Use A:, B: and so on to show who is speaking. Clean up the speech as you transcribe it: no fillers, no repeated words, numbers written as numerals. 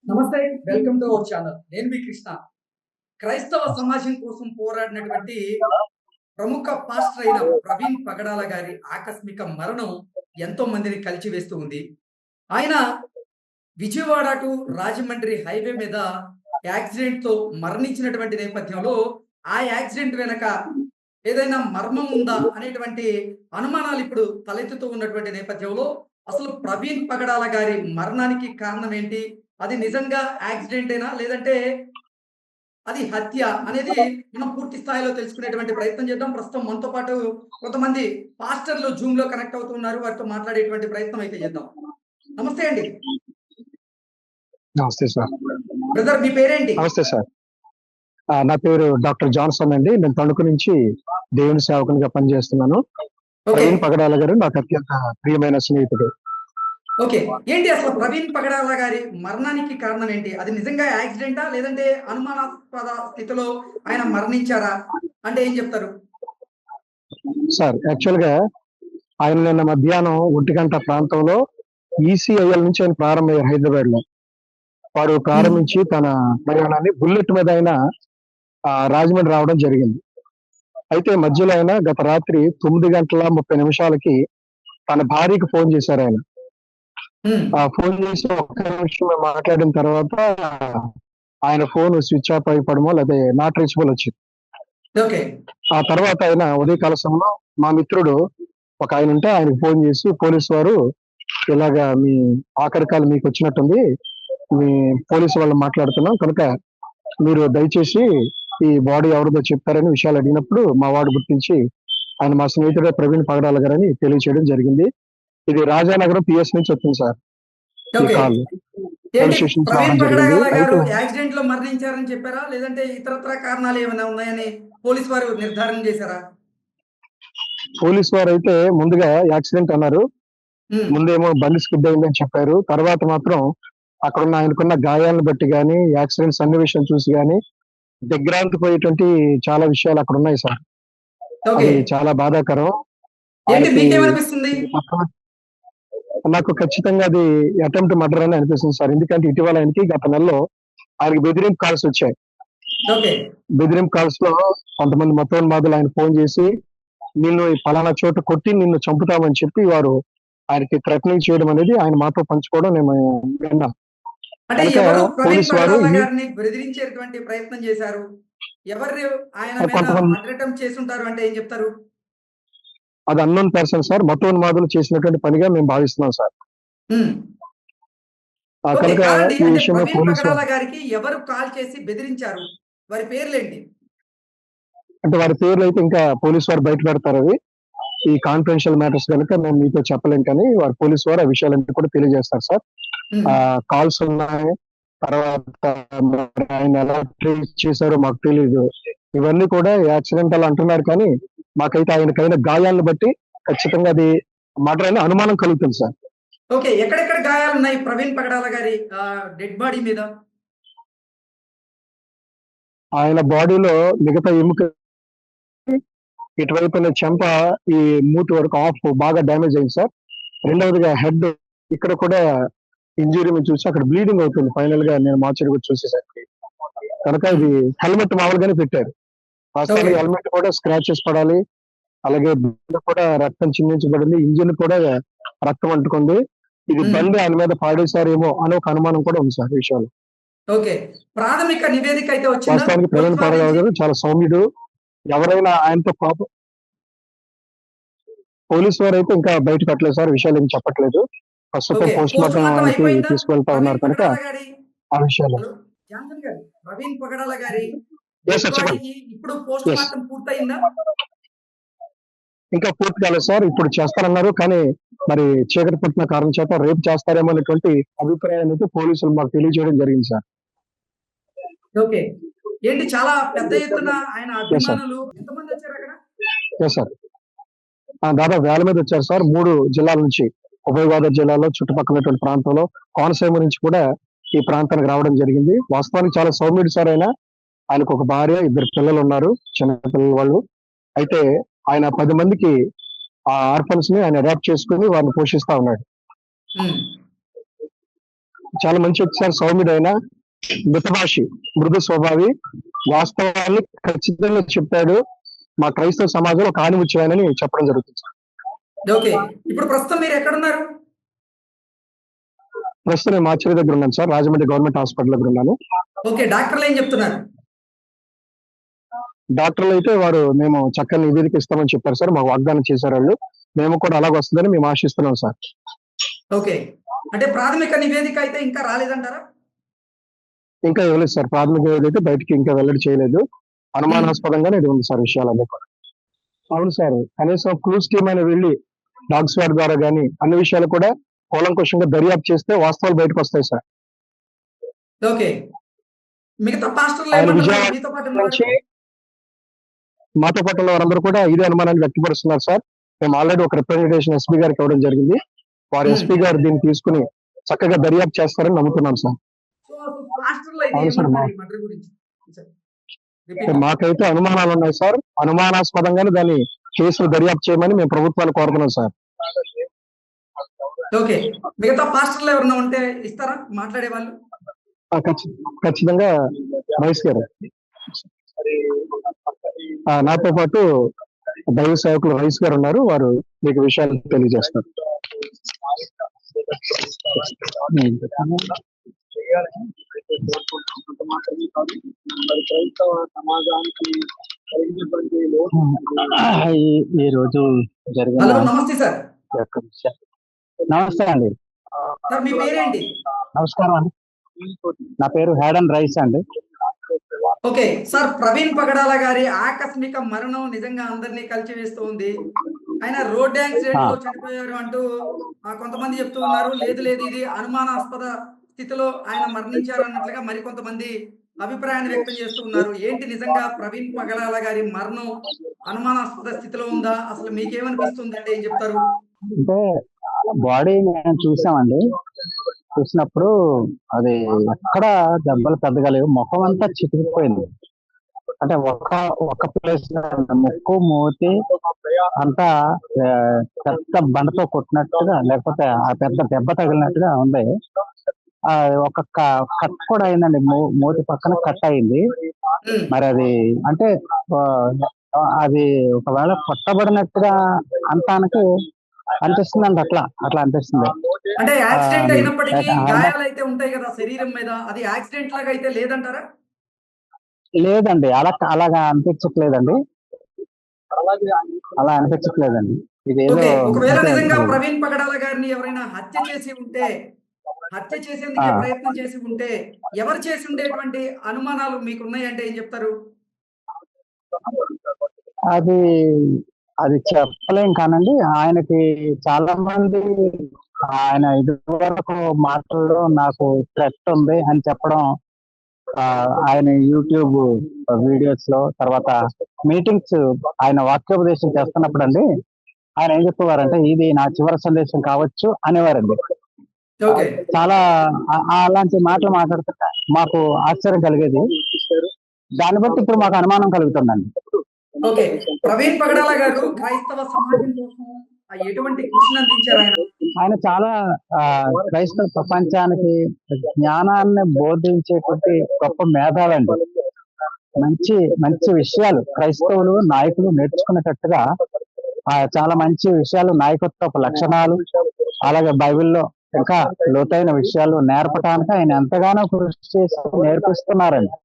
A: నమస్తే. Welcome to our channel. నేను మీ కృష్ణ. క్రైస్తవ సమాజం కోసం పోరాడినటువంటి ప్రముఖ పాస్టర్ అయిన ప్రవీణ్ పగడాల గారి ఆకస్మిక మరణం ఎంతో మందిని కలిచివేస్తూ ఉంది. ఆయన విజయవాడ టు రాజమండ్రి హైవే మీద యాక్సిడెంట్‌తో మరణించినటువంటి నేపథ్యంలో, ఆ యాక్సిడెంట్ వెనక ఏదైనా మర్మం ఉందా అనేటువంటి అనుమానాలు ఇప్పుడు తలెత్తుతూ ఉన్నటువంటి నేపథ్యంలో, అసలు ప్రవీణ్ పగడాల గారి మరణానికి కారణం ఏంటి? అది నిజంగా యాక్సిడెంటేనా? లేదంటే అది హత్య అనేది మనం పూర్తి స్థాయిలో తెలుసుకునేటువంటి ప్రయత్నం చేద్దాం. ప్రస్తుతం మనతో పాటు కొంతమంది పాస్టర్‌లు జూమ్‌లో కనెక్ట్ అవుతున్నారు. వారితో మాట్లాడేటువంటి ప్రయత్నం అయితే చేద్దాం. నమస్తే అండి.
B: నమస్తే సార్.
A: బ్రదర్ మీ పేరేంటి?
B: నమస్తే సార్. నా పేరు డాక్టర్ జాన్సన్ అండి. నేను తణుకు నుంచి దేవుని సేవకునిగా పనిచేస్తున్నాను.
A: ఓకే.
B: ప్రవీణ్ పగడాల గారు నాకు అత్యంత ప్రియమైన స్నేహితుడు.
A: ఓకే. ఏంటి అసలు ప్రవీణ్ పగడాల గారి మరణానికి కారణం ఏంటి? అది నిజంగా యాక్సిడెంటా? లేదంటే అనుమానాస్పద స్థితిలో ఆయన మరణించారా? అంటే ఏం చెప్తారు?
B: సార్ యాక్చువల్‌గా ఆయన నిన్న మధ్యాహ్నం 1:00 ప్రాంతంలో ఈసీఐఎల్ నుంచి ఆయన ప్రారంభమయ్యారు హైదరాబాద్‌లో. వారు
A: హ్మ్.
B: ప్రారంభించి తన ప్రయాణాన్ని బుల్లెట్ మీద ఆయన రాజమండ్రి రావడం జరిగింది. అయితే మధ్యలో ఆయన గత రాత్రి 9:30 తన భార్యకి ఫోన్ చేశారాయన.
A: హ్మ్.
B: ఫోన్ చేసి ఒక్క నిమిషం మాట్లాడిన తర్వాత ఆయన ఫోన్ స్విచ్ ఆఫ్ అయిపోవడమో లేదా నాట్ రీచబుల్ వచ్చింది.
A: ఓకే.
B: ఆ తర్వాత ఆయన ఉదయకాల సమయంలో మా మిత్రుడు ఒక ఆయన ఉంటే ఆయనకు ఫోన్ చేసి పోలీసు వారు ఇలాగా మీ ఆఖరి కాల్ మీకు వచ్చినట్టుంది. మీ పోలీసు వాళ్ళు మాట్లాడుతున్నాం కనుక మీరు దయచేసి ఈ బాడీ ఎవరిదో చెప్తారని విషయాలు అడిగినప్పుడు మా వాడు గుర్తించి ఆయన మా స్నేహితుడే ప్రవీణ్ పగడాల గారని తెలియచేయడం జరిగింది. ఇది రాజానగరం పిఎస్ నుంచి వచ్చింది సార్ ఈ
A: ఓకే.
B: కాల్.
A: ఏంటి
B: పోలీస్ స్టేషన్ నుంచి
A: ప్రవీణ్
B: రావడం జరిగింది.
A: పగడాల గారు
B: అయితే
A: యాక్సిడెంట్‌లో మరణించారని చెప్పారా? లేదంటే ఇతరత్రా కారణాలు ఏమైనా ఉన్నాయని పోలీసు వారు నిర్ధారణ చేశారా?
B: పోలీసు వారైతే ముందుగా యాక్సిడెంట్ అన్నారు.
A: హ్మ్.
B: ముందేమో బండి స్కిడ్ అయిందని చెప్పారు. తర్వాత మాత్రం అక్కడున్న ఆయనకున్న గాయాలను బట్టి గాని, యాక్సిడెంట్ సన్నివేశం చూసి గాని, దిగ్భ్రాంతిపోయేటువంటి చాలా విషయాలు అక్కడున్నాయి సార్.
A: ఓకే.
B: అది చాలా బాధాకరం.
A: ఏంటి
B: ఆయనకి
A: మీకేమనిపిస్తుంది?
B: ఈ పక్కన నాకు ఖచ్చితంగా అది అటెంప్ట్ మర్డర్ అని అనిపిస్తుంది సార్. ఎందుకంటే ఇటీవల ఆయనకి గత నెలలో ఆయనకి బెదిరింపు కాల్స్ వచ్చాయి.
A: ఓకే.
B: బెదిరింపు కాల్స్‌లో కొంతమంది మతోన్మాదులు ఆయనకు ఫోన్ చేసి, నిన్ను ఈ పలానా చోట కొట్టి నిన్ను చంపుతామని చెప్పి వారు ఆయనకి థ్రెటనింగ్ చేయడం అనేది ఆయన మాతో పంచుకోవడం నేను విన్నాను.
A: అంటే
B: కనుక
A: ఎవరు ప్రవీణ్
B: పోలీసు వారు
A: పగడాల
B: ఈ
A: గారిని బెదిరించేటువంటి ప్రయత్నం చేశారు? ఎవరు ఆయన మీద
B: కొంతమంది
A: మర్డర్ అటెంప్ట్ చేసుంటారు అంటే ఏం చెప్తారు?
B: అది అన్నోన్ పర్సన్ సార్. మతోన్మాదులు చేసినటువంటి పనిగా మేము భావిస్తున్నాం సార్.
A: హ్మ్. ఓకే.
B: కనుక
A: కాదండి.
B: ఈ
A: అంటే
B: విషయంలో
A: ప్రవీణ్
B: పోలీసు
A: పగడాల
B: వారు
A: గారికి ఎవరు కాల్ చేసి బెదిరించారు? వారి పేర్లేంటి?
B: అంటే వారి పేర్లయితే ఇంకా పోలీసు వారు బయట పెడతారవి. ఈ కాన్ఫిడెన్షియల్ మ్యాటర్స్ గనుక మేము మీతో చెప్పలేం కానీ, వారు పోలీసు వారు ఆ విషయాలన్నీ కూడా తెలియజేస్తారు సార్.
A: హ్మ్.
B: కాల్స్ ఉన్నాయి. తర్వాత మరి ఆయన ఎలా ట్రేస్ చేశారో మాకు తెలీదు. ఇవన్నీ కూడా యాక్సిడెంటల్ అంటున్నారు కానీ, మాకైతే ఆయనకైన గాయాలను బట్టి ఖచ్చితంగా అది మర్డర్ అని అనుమానం కలుగుతుంది సార్.
A: ఓకే. ఎక్కడెక్కడ గాయాలున్నాయి ప్రవీణ్ పగడాల గారి డెడ్ బాడీ మీద?
B: ఆయన బాడీలో మిగతా ఎముక ఇటువైపున చెంప, ఈ మూతి వరకు బాగా డ్యామేజ్ అయింది సార్. రెండవదిగా హెడ్ ఇక్కడ కూడా ఇంజ్యూరీ మేము చూసి అక్కడ బ్లీడింగ్ అవుతుంది. ఫైనల్ గా నేను మార్చర్ కూడా చూసేసరికి. కనుక
A: హ్మ్.
B: ఇది హెల్మెట్ మామూలుగానే పెట్టారు.
A: ఓకే.
B: వాస్తవానికి హెల్మెట్ కూడా స్క్రాచెస్ పడాలి. అలాగే బండి కూడా రక్తం చిందించబడింది. ఇంజిన్ కూడా రక్తం అంటుకుంది. ఇది
A: హ్మ్.
B: బండి ఆయన మీద పాడేశారేమో అని ఒక అనుమానం కూడా ఉంది సార్ ఈ విషయంలో.
A: ఓకే. ప్రాథమిక నివేదిక అయితే వచ్చిందా
B: వాస్తవానికి ప్రవీణ్
A: పోలీసు వారి
B: పగడాల
A: నుంచి?
B: గారు చాలా సౌమ్యుడు. ఎవరైనా ఆయనతో పోలీసు వారైతే ఇంకా బయట పెట్టలేదు సార్. విషయాలు ఏమి చెప్పట్లేదు. ప్రస్తుతం
A: ఓకే.
B: పోస్ట్ మార్టం
A: పోస్ట్‌మార్టం
B: ఆయనకి
A: అయిపోయిందా?
B: తీసుకువెళ్తా
A: ప్రవీణ్
B: ఉన్నారు కనుక
A: పగడాల గారి
B: ఆ విషయాలు.
A: హలో! జాన్సన్ గారు. ప్రవీణ్ పగడాల గారి
B: యెస్
A: డెడ్
B: సార్ చెప్పండి.
A: బాడీకి ఇప్పుడు
B: యెస్.
A: పోస్ట్‌మార్టం పూర్తయిందా?
B: ఇంకా పూర్తి కాలేదు సార్. ఇప్పుడు చేస్తారన్నారు. కానీ మరి చీకటి పట్టిన కారణం చేత రేపు చేస్తారేమో అనేటువంటి అభిప్రాయాన్ని అయితే పోలీసులు మాకు తెలియజేయడం జరిగింది సార్.
A: ఓకే. ఏంటి చాలా పెద్ద ఎత్తున ఆయన
B: యెస్ సార్.
A: అభిమానులు ఎంతమందొచ్చారక్కడ?
B: Yes sir. దాదాపు వేల మీద వచ్చారు సార్. 3 జిల్లాల నుంచి. ఉభయ గోదావరి జిల్లాలో చుట్టుపక్కలటువంటి ప్రాంతంలో కోనసీమ నుంచి కూడా ఈ ప్రాంతానికి రావడం జరిగింది. వాస్తవానికి చాలా సౌమ్యుడు సార్ ఆయన. ఆయనకు ఒక భార్య, 2 పిల్లలున్నారు. చిన్న పిల్లల వాళ్ళు. అయితే ఆయన 10 మందికి ఆర్ఫన్స్ ని ఆయన అడాప్ట్ చేసుకొని వారిని పోషిస్తా ఉన్నాడు.
A: హ్మ్.
B: చాలా మంచి వ్యక్తి సార్, సౌమ్యుడైన, మితభాషి, మృదు స్వభావి, వాస్తవాన్ని ఖచ్చితంగా చెప్పాడు. మా క్రైస్తవ సమాజంలో ఒక ఆణిముత్యమని చెప్పడం జరుగుతుంది సార్.
A: ఓకే. ఇప్పుడు ప్రస్తుతం మీరు ఎక్కడున్నారు?
B: ప్రస్తుతం నేను మాచర్ల దగ్గర ఉన్నాను సార్, రాజమండ్రి గవర్నమెంట్ హాస్పిటల్ దగ్గర ఉన్నాను.
A: ఓకే. డాక్టర్లు ఏం చెప్తున్నారు?
B: డాక్టర్లు అయితే వారు మేము చక్కని నివేదిక ఇస్తామని చెప్పారు సార్, మాకు వాగ్దానం చేశారు వాళ్ళు. మేము కూడా అలాగ వస్తుందని మేము ఆశిస్తున్నాం సార్.
A: ఓకే. అంటే ప్రాథమిక నివేదిక అయితే ఇంకా రాలేదంటారా?
B: ఇంకా ఇవ్వలేదు సార్, ప్రాథమిక ఏదైతే బయటికి ఇంకా వెల్లడి చేయలేదు. అనుమానాస్పదంగానే ఇది ఉంది సార్ విషయాలన్నీ కూడా. అవును సార్, కనీసం క్లూస్ టీమ్ అయినా వెళ్ళి డాగ్ స్క్వాడ్ ద్వారా గానీ అన్ని విషయాలు కూడా కూలంకషంగా దర్యాప్తు చేస్తే వాస్తవాలు బయటకు వస్తాయి సార్.
A: ఓకే. మిగతా పాస్టర్లు
B: ఆయన
A: ఏమంటున్నారు
B: విజయవాడ
A: మీతో పాటు ఉన్నవారు?
B: నుంచి మాతో పాటు ఉన్న వారందరూ కూడా ఇదే అనుమానాన్ని వ్యక్తపరుస్తున్నారు సార్. మేము ఆల్రెడీ ఒక రిప్రజెంటేషన్ ఎస్పీ గారికి ఇవ్వడం జరిగింది. వారు
A: హ్మ్.
B: ఎస్పీ గారు దీన్ని తీసుకుని చక్కగా దర్యాప్తు చేస్తారని నమ్ముతున్నాం సార్.
A: సో అసలు పాస్టర్లు అయితే
B: అవును సార్,
A: ఏమంటున్నారు ఈ మర్డర్ గురించి? రిపీట్.
B: మాకైతే అనుమానాలు ఉన్నాయి సార్. అనుమానాస్పదంగానే దాన్ని కేసులు దర్యాప్తు చేయమని మేము ప్రభుత్వాన్ని కోరుతున్నాం సార్.
A: ఓకే. మిగతా పాస్టర్లు ఎవరన్నా ఉంటే ఇస్తారా మాట్లాడే వాళ్ళు?
B: ఖచ్చితంగా రైస్ గారు, నాతో పాటు దైవ సేవకులు రైస్ గారు ఉన్నారు, వారు మీకు విషయాలు తెలియజేస్తారు.
C: ఈ రోజు జరిగిన
A: హలో, నమస్తే సార్.
C: యొక్క విషయం. నమస్తే అండి.
A: సార్ మీ పేరేంటి?
C: నమస్కారం అండి. నా పేరు హేడన్ రైస్ అండి.
A: ఓకే. సార్, ప్రవీణ్ పగడాల గారి ఆకస్మిక మరణం నిజంగా అందరినీ కలిచివేస్తూ ఉంది. ఆయన రోడ్ యాక్సిడెంట్ లో చనిపోయారు అంటూ కొంతమంది చెప్తూ ఉన్నారు. లేదు లేదు, ఇది అనుమానాస్పద స్థితిలో ఆయన మరణించారు అన్నట్లుగా మరికొంతమంది అభిప్రాయాన్ని వ్యక్తం చేస్తూ ఉన్నారు. ఏంటి నిజంగా ప్రవీణ్ పగడాల గారి మరణం అనుమానాస్పద స్థితిలో ఉందా? అసలు మీకేమనిపిస్తుంది అంటే ఏం చెప్తారు?
C: అంటే బాడీ మేము చూసామండి. చూసినప్పుడు అది ఎక్కడ దెబ్బలు పెద్దగా లేవు, ముఖం అంతా చితికిపోయింది. అంటే ఒక ప్లేస్ ముక్కు మూతి అంతా పెద్ద బండతో కొట్టినట్టుగా, లేకపోతే ఆ పెద్ద దెబ్బ తగిలినట్టుగా ఉంది. ఒక కట్ కూడా అయిందండి, మూతి పక్కన కట్ అయింది. మరి అది అంటే అది ఒకవేళ కొట్టబడినట్టుగా అంటానికి అనిపిస్తుందండి. అట్లా అనిపిస్తుంది.
A: అంటే యాక్సిడెంట్ అయినప్పటికీ గాయాలు అయితే ఉంటాయి కదా శరీరం మీద, అది యాక్సిడెంట్ లాగా అయితే లేదంటారా?
C: లేదండి, అలాగా అనిపించట్లేదండి. అలా అనిపించట్లేదండి. ఇదేదో
A: ఓకే. ఒకవేళ
C: అంటే
A: నిజంగా ప్రవీణ్ పగడాల గారిని ఎవరైనా హత్య చేసి ఉంటే, హత్య చేసేందుకే ప్రయత్నం చేసి ఉంటే, ఎవరు చేసి ఉండేటువంటి అనుమానాలు మీకున్నాయంటే ఏం చెప్తారు?
C: అది అది చెప్పలేం కానండి. ఆయనకి చాలా మంది ఆయన ఇదివరకు మాటల్లో నాకు థ్రెట్ ఉంది అని చెప్పడం, ఆయన యూట్యూబ్ వీడియోస్ లో, తర్వాత మీటింగ్స్, ఆయన వాక్యోపదేశం చేస్తున్నప్పుడు అండి, ఆయన ఏం చెప్పేవారంటే ఇది నా చివరి సందేశం కావచ్చు అనేవారండి.
A: ఓకే.
C: చాలా అలాంటి మాటలు మాట్లాడుతుంటే మాకు ఆశ్చర్యం కలిగేది. దాన్ని బట్టి ఇప్పుడు మాకు అనుమానం కలుగుతుందండి.
A: ఓకే. ప్రవీణ్ పగడాల గారు క్రైస్తవ సమాజం కోసం ఎటువంటి కృషిని అందించారు ఆయన?
C: ఆయన చాలా క్రైస్తవ ప్రపంచానికి జ్ఞానాన్ని బోధించేటువంటి గొప్ప మేధావండి. మంచి మంచి విషయాలు క్రైస్తవులు నాయకులు నేర్చుకునేటట్టుగా చాలా మంచి విషయాలు, నాయకత్వ లక్షణాలు, అలాగే బైబిల్లో ఇంకా లోతైన విషయాలు నేర్పడానికి ఆయన ఎంతగానో కృషి చేసి నేర్పిస్తున్నారండి.